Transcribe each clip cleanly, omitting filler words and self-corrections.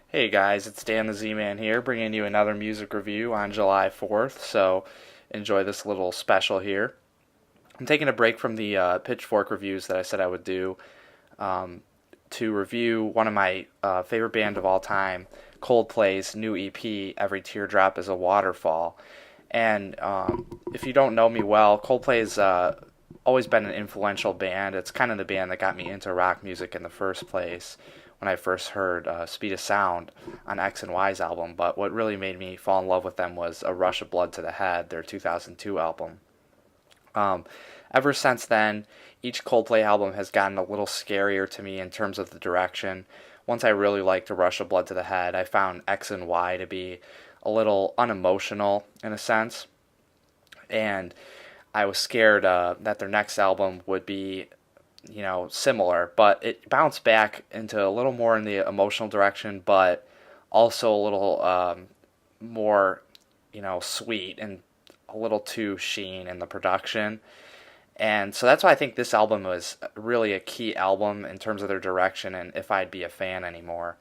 Hey guys, it's Dan the Z-Man here, bringing you another music review on July 4th, so enjoy this little special here. I'm taking a break from the Pitchfork reviews that I said I would do um, to review one of my favorite band of all time, Coldplay's new EP, Every Teardrop is a Waterfall. And if you don't know me well, Coldplay's always been an influential band. It's kind of the band that got me into rock music in the first place when I first heard Speed of Sound on X and Y's album. But what really made me fall in love with them was A Rush of Blood to the Head, their 2002 album. Um, Ever since then, each Coldplay album has gotten a little scarier to me in terms of the direction. Once I really liked A Rush of Blood to the Head, I found X and Y to be a little unemotional in a sense. And I was scared that their next album would be, similar, but it bounced back into a little more in the emotional direction, but also a little more, sweet and a little too sheen in the production. And so that's why I think this album was really a key album in terms of their direction and if I'd be a fan anymore.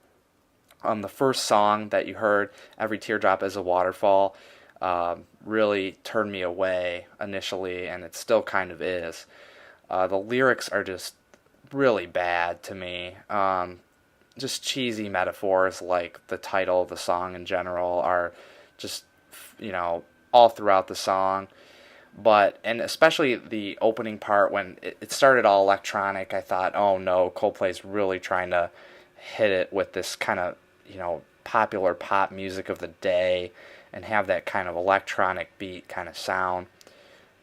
The first song that you heard, Every Teardrop is a Waterfall, really turned me away initially, and it still kind of is. The lyrics are just really bad to me. Just cheesy metaphors like the title of the song in general are just, all throughout the song. And especially the opening part when it started all electronic, I thought, oh no, Coldplay's really trying to hit it with this kind of, popular pop music of the day and have that kind of electronic beat kind of sound.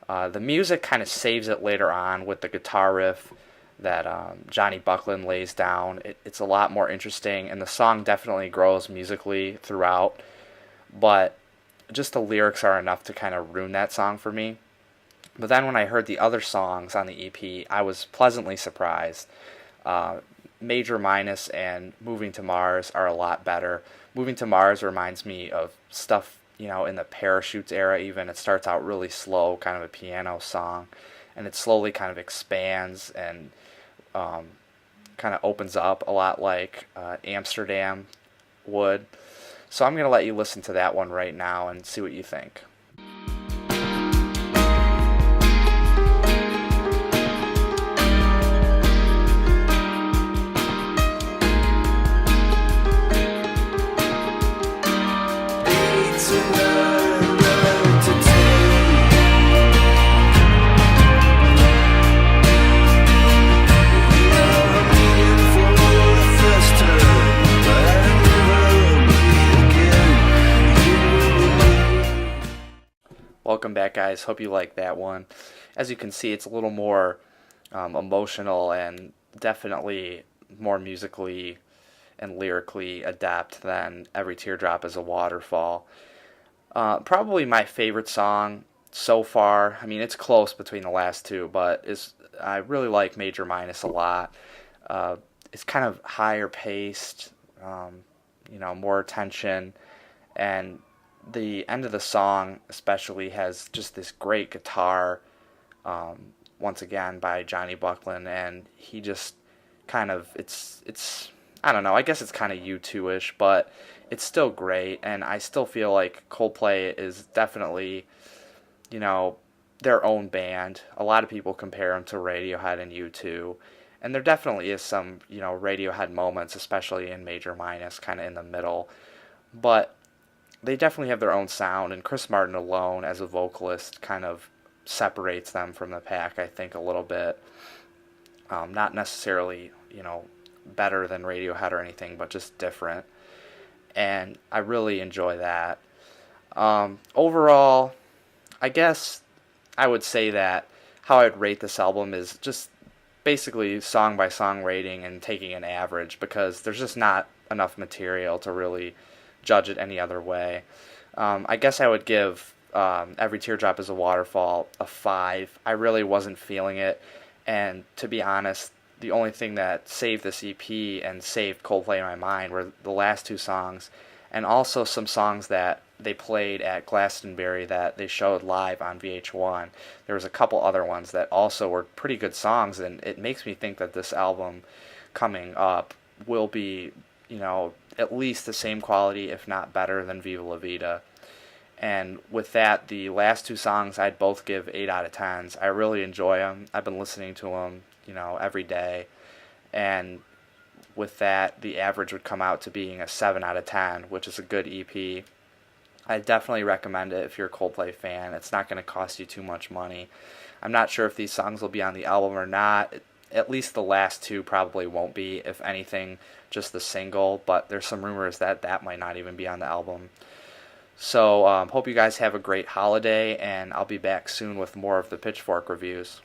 The music kind of saves it later on with the guitar riff that Johnny Buckland lays down. It's a lot more interesting, and the song definitely grows musically throughout, but just the lyrics are enough to kind of ruin that song for me. But then when I heard the other songs on the EP, I was pleasantly surprised. Major Minus and Moving to Mars are a lot better. Moving to Mars reminds me of stuff, in the Parachutes era even. It starts out really slow, kind of a piano song, and it slowly kind of expands and kind of opens up a lot like Amsterdam would. So I'm going to let you listen to that one right now and see what you think. Welcome back, guys. Hope you like that one. As you can see, it's a little more emotional and definitely more musically and lyrically adept than Every Teardrop is a Waterfall. Probably my favorite song so far. I mean, it's close between the last two, but I really like Major Minus a lot. It's kind of higher paced, more tension, and the end of the song especially has just this great guitar, once again by Johnny Buckland, and he just kind of, it's I don't know, I guess it's kind of U2-ish, but it's still great, and I still feel like Coldplay is definitely, their own band. A lot of people compare them to Radiohead and U2, and there definitely is some, Radiohead moments, especially in Major Minus, kind of in the middle, but they definitely have their own sound, and Chris Martin alone as a vocalist kind of separates them from the pack, I think, a little bit. Not necessarily, better than Radiohead or anything, but just different. And I really enjoy that. Overall, I guess I would say that how I'd rate this album is just basically song by song rating and taking an average, because there's just not enough material to really judge it any other way. I guess I would give Every Teardrop is a Waterfall a 5. I really wasn't feeling it, and to be honest, the only thing that saved this EP and saved Coldplay in my mind were the last two songs, and also some songs that they played at Glastonbury that they showed live on VH1. There was a couple other ones that also were pretty good songs, and it makes me think that this album coming up will be, at least the same quality, if not better, than Viva La Vida. And with that, the last two songs I'd both give 8 out of 10s. I really enjoy them. I've been listening to them, every day. And with that, the average would come out to being a 7 out of 10, which is a good EP. I definitely recommend it if you're a Coldplay fan. It's not going to cost you too much money. I'm not sure if these songs will be on the album or not. At least the last two probably won't be, if anything, just the single. But there's some rumors that that might not even be on the album. So hope you guys have a great holiday, and I'll be back soon with more of the Pitchfork reviews.